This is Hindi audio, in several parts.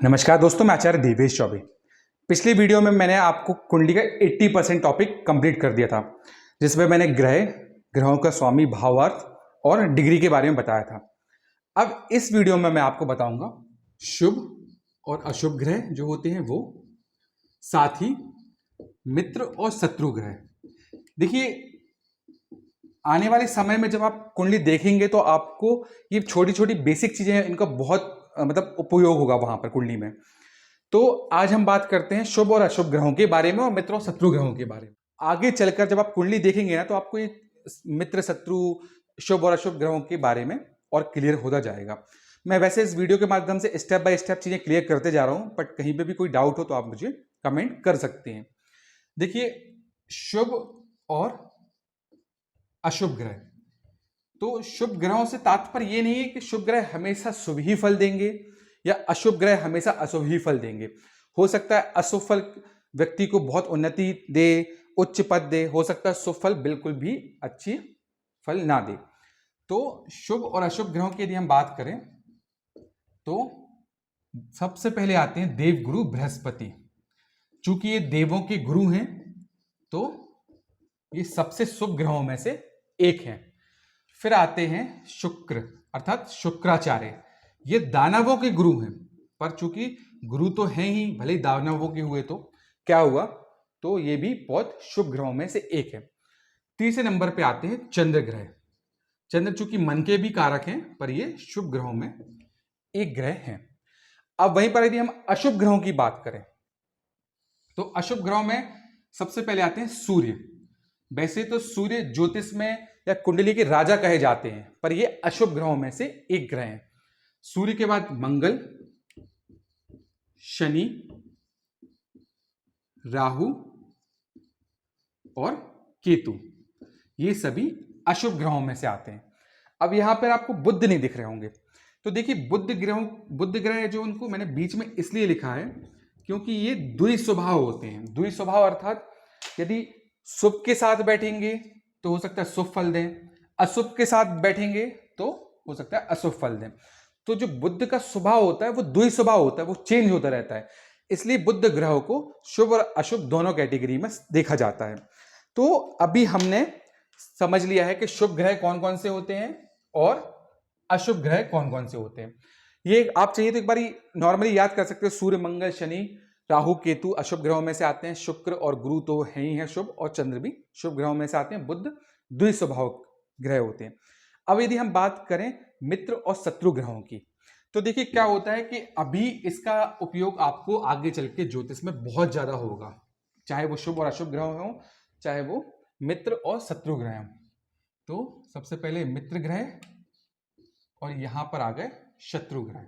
नमस्कार दोस्तों, मैं आचार्य देवेश चौबे। पिछली वीडियो में मैंने आपको कुंडली का 80% टॉपिक कंप्लीट कर दिया था, जिसमें मैंने ग्रहों का स्वामी, भावार्थ और डिग्री के बारे में बताया था। अब इस वीडियो में मैं आपको बताऊंगा शुभ और अशुभ ग्रह जो होते हैं वो, साथ ही मित्र और शत्रु ग्रह। देखिए, आने वाले समय में जब आप कुंडली देखेंगे तो आपको ये छोटी छोटी बेसिक चीजें हैं, इनका बहुत मतलब उपयोग होगा वहां पर कुंडली में। तो आज हम बात करते हैं शुभ और अशुभ ग्रहों के बारे में और मित्र और शत्रु ग्रहों के बारे में। आगे चलकर जब आप कुंडली देखेंगे ना, तो आपको ये मित्र, शत्रु, शुभ और अशुभ ग्रहों के बारे में और क्लियर होता जाएगा। मैं वैसे इस वीडियो के माध्यम से स्टेप बाय स्टेप चीजें क्लियर करते जा रहा हूं, बट कहीं पे भी कोई डाउट हो तो आप मुझे कमेंट कर सकते हैं। देखिए, शुभ और अशुभ ग्रह, तो शुभ ग्रहों से तात्पर्य ये नहीं है कि शुभ ग्रह हमेशा शुभ ही फल देंगे या अशुभ ग्रह हमेशा अशुभ ही फल देंगे। हो सकता है अशुभ फल व्यक्ति को बहुत उन्नति दे, उच्च पद दे, हो सकता है शुभ फल बिल्कुल भी अच्छी फल ना दे। तो शुभ और अशुभ ग्रहों की यदि हम बात करें तो सबसे पहले आते हैं देव गुरु बृहस्पति। चूंकि ये देवों के गुरु हैं तो ये सबसे शुभ ग्रहों में से एक है। फिर आते हैं शुक्र अर्थात शुक्राचार्य। ये दानवों के गुरु हैं, पर चूंकि गुरु तो हैं ही, भले ही दानवों के हुए तो क्या हुआ, तो ये भी बहुत शुभ ग्रहों में से एक है। तीसरे नंबर पे आते हैं चंद्र ग्रह। चंद्र चूंकि मन के भी कारक हैं, पर ये शुभ ग्रहों में एक ग्रह है। अब वहीं पर यदि हम अशुभ ग्रहों की बात करें तो अशुभ ग्रहों में सबसे पहले आते हैं सूर्य। वैसे तो सूर्य ज्योतिष में या कुंडली के राजा कहे जाते हैं, पर ये अशुभ ग्रहों में से एक ग्रह है। सूर्य के बाद मंगल, शनि, राहु और केतु, ये सभी अशुभ ग्रहों में से आते हैं। अब यहां पर आपको बुध नहीं दिख रहे होंगे, तो देखिए बुध ग्रह जो, उनको मैंने बीच में इसलिए लिखा है क्योंकि ये द्विस्वभाव होते हैं। द्विस्वभाव अर्थात यदि शुभ के साथ बैठेंगे तो हो सकता है शुभ फल दें, अशुभ के साथ बैठेंगे तो हो सकता है अशुभ फल दें। तो जो बुध का स्वभाव होता है वो द्विस्वभाव होता है, वो चेंज होता रहता है। इसलिए बुध ग्रह को शुभ और अशुभ दोनों कैटेगरी में देखा जाता है। तो अभी हमने समझ लिया है कि शुभ ग्रह कौन कौन से होते हैं और अशुभ ग्रह कौन कौन से होते हैं। ये आप चाहिए तो एक बार नॉर्मली याद कर सकते हो। सूर्य, मंगल, शनि, राहु, केतु अशुभ ग्रहों में से आते हैं। शुक्र और गुरु तो है ही है शुभ, और चंद्र भी शुभ ग्रहों में से आते हैं। बुध द्विस्वभाव ग्रह होते हैं। अब यदि हम बात करें मित्र और शत्रु ग्रहों की, तो देखिए क्या होता है कि अभी इसका उपयोग आपको आगे चल के ज्योतिष में बहुत ज्यादा होगा, चाहे वो शुभ और अशुभ ग्रह हो, चाहे वो मित्र और शत्रु ग्रह हो। तो सबसे पहले मित्र ग्रह और यहां पर आ गए शत्रु ग्रह।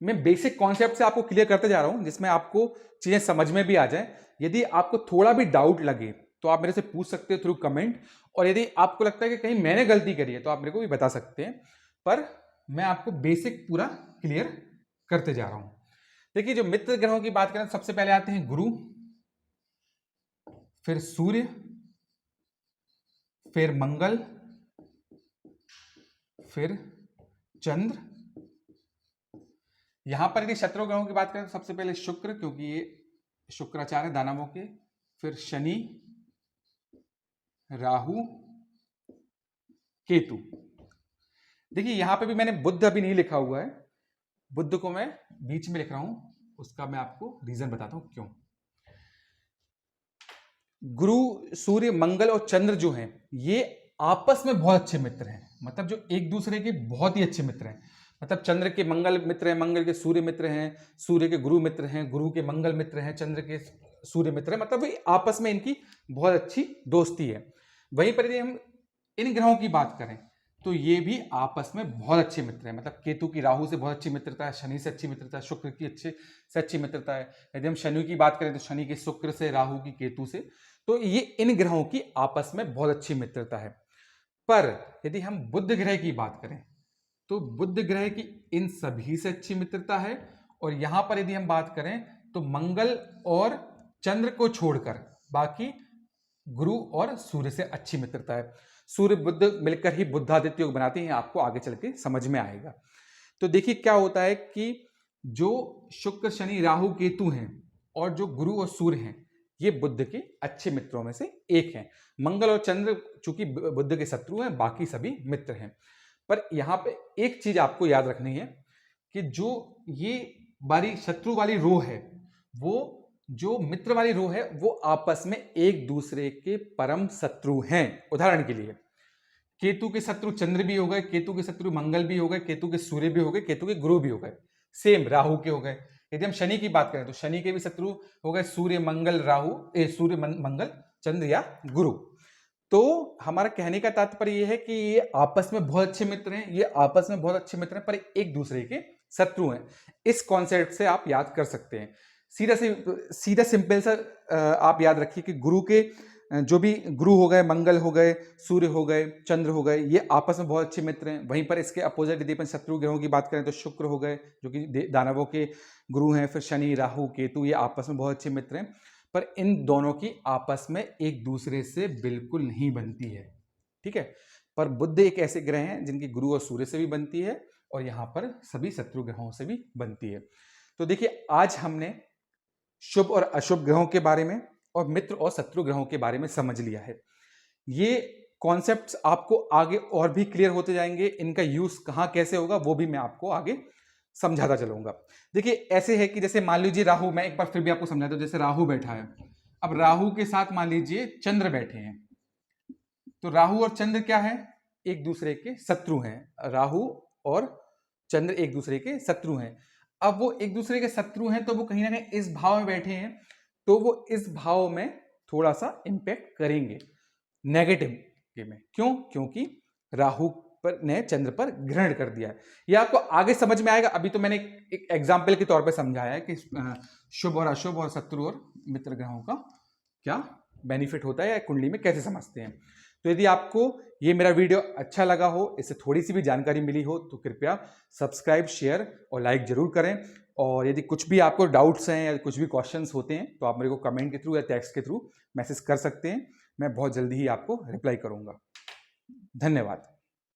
मैं बेसिक कॉन्सेप्ट से आपको क्लियर करते जा रहा हूं, जिसमें आपको चीजें समझ में भी आ जाए। यदि आपको थोड़ा भी डाउट लगे तो आप मेरे से पूछ सकते हो थ्रू कमेंट, और यदि आपको लगता है कि कहीं मैंने गलती करी है तो आप मेरे को भी बता सकते हैं। पर मैं आपको बेसिक पूरा क्लियर करते जा रहा हूं। देखिए, जो मित्र ग्रहों की बात करें, सबसे पहले आते हैं गुरु, फिर सूर्य, फिर मंगल, फिर चंद्र। यहां पर यदि शत्रु ग्रहों की बात करें तो सबसे पहले शुक्र, क्योंकि ये शुक्राचार्य दानवों के, फिर शनि, राहु, केतु। देखिए, यहां पे भी मैंने बुध अभी नहीं लिखा हुआ है, बुध को मैं बीच में लिख रहा हूं। उसका मैं आपको रीजन बताता हूं क्यों। गुरु, सूर्य, मंगल और चंद्र जो हैं, ये आपस में बहुत अच्छे मित्र हैं। मतलब जो एक दूसरे के बहुत ही अच्छे मित्र हैं। मतलब चंद्र के मंगल मित्र हैं, मंगल के सूर्य मित्र हैं, सूर्य के गुरु मित्र हैं, गुरु के मंगल मित्र हैं, चंद्र के सूर्य मित्र हैं। मतलब आपस में इनकी बहुत अच्छी दोस्ती है। वहीं पर यदि हम इन ग्रहों की बात करें तो ये भी आपस में बहुत अच्छे मित्र हैं। मतलब केतु की राहु से बहुत अच्छी मित्रता है, शनि से अच्छी मित्रता है, शुक्र की अच्छे से अच्छी मित्रता है। यदि हम शनि की बात करें तो शनि के शुक्र से, राहु की केतु से। तो ये इन ग्रहों की आपस में बहुत अच्छी मित्रता है। पर यदि हम बुध ग्रह की बात करें तो बुध ग्रह की इन सभी से अच्छी मित्रता है। और यहां पर यदि हम बात करें तो मंगल और चंद्र को छोड़कर बाकी गुरु और सूर्य से अच्छी मित्रता है। सूर्य बुध मिलकर ही बुद्धादित्य योग बनाते हैं, आपको आगे चल के समझ में आएगा। तो देखिए क्या होता है कि जो शुक्र शनि राहु केतु हैं और जो गुरु और सूर्य हैं, ये बुध के अच्छे मित्रों में से एक हैं। मंगल और चंद्र चूंकि बुध के शत्रु हैं, बाकी सभी मित्र हैं। पर यहाँ पे एक चीज आपको याद रखनी है कि जो ये वाली शत्रु वाली रो है, वो जो मित्र वाली रो है, वो आपस में एक दूसरे के परम शत्रु हैं। उदाहरण के लिए केतु के शत्रु चंद्र भी हो गए, केतु के शत्रु मंगल भी हो गए, केतु के सूर्य भी हो गए, केतु के गुरु भी हो गए, सेम राहु के हो गए। यदि हम शनि की बात करें तो शनि के भी शत्रु हो गए सूर्य मंगल राहु, सूर्य मंगल चंद्र या गुरु। तो हमारा कहने का तात्पर्य यह है कि ये आपस में बहुत अच्छे मित्र हैं, ये आपस में बहुत अच्छे मित्र हैं, पर एक दूसरे के शत्रु हैं। इस कॉन्सेप्ट से आप याद कर सकते हैं। सीधा सिंपल सा आप याद रखिए कि गुरु के जो भी गुरु हो गए, मंगल हो गए, सूर्य हो गए, चंद्र हो गए, ये आपस में बहुत अच्छे मित्र हैं। वहीं पर इसके अपोजिट यदि अपन शत्रु ग्रहों की बात करें तो शुक्र हो गए जो कि दानवों के गुरु हैं, फिर शनि राहु केतु, ये आपस में बहुत अच्छे मित्र हैं। पर इन दोनों की आपस में एक दूसरे से बिल्कुल नहीं बनती है, ठीक है। पर बुध एक ऐसे ग्रह हैं जिनकी गुरु और सूर्य से भी बनती है और यहाँ पर सभी शत्रु ग्रहों से भी बनती है। तो देखिए आज हमने शुभ और अशुभ ग्रहों के बारे में और मित्र और शत्रु ग्रहों के बारे में समझ लिया है। ये कॉन्सेप्ट्स आपको आगे और भी क्लियर होते जाएंगे, इनका यूज कहाँ कैसे होगा वो भी मैं आपको आगे समझाता चलूंगा। देखिए ऐसे है कि जैसे मान लीजिए राहु, मैं एक बार फिर भी आपको समझाता हूं। जैसे राहु बैठा है, अब राहु के साथ मान लीजिए चंद्र बैठे हैं, तो राहु और चंद्र क्या है, एक दूसरे के शत्रु हैं। राहु और चंद्र एक दूसरे के शत्रु हैं। अब वो एक दूसरे के शत्रु हैं तो वो कहीं ना कहीं इस भाव में बैठे हैं, तो वो इस भाव में थोड़ा सा इंपैक्ट करेंगे नेगेटिव में। क्यों? क्योंकि राहु पर ने चंद्र पर ग्रहण कर दिया है। यह आपको आगे समझ में आएगा। अभी तो मैंने एक एग्जाम्पल के तौर पे समझाया है कि शुभ और अशुभ और शत्रु और मित्र ग्रहों का क्या बेनिफिट होता है या कुंडली में कैसे समझते हैं। तो यदि आपको ये मेरा वीडियो अच्छा लगा हो, इससे थोड़ी सी भी जानकारी मिली हो, तो कृपया सब्सक्राइब, शेयर और लाइक जरूर करें। और यदि कुछ भी आपको डाउट्स हैं या कुछ भी क्वेश्चंस होते हैं तो आप मेरे को कमेंट के थ्रू या टेक्स्ट के थ्रू मैसेज कर सकते हैं। मैं बहुत जल्दी ही आपको रिप्लाई करूंगा। धन्यवाद।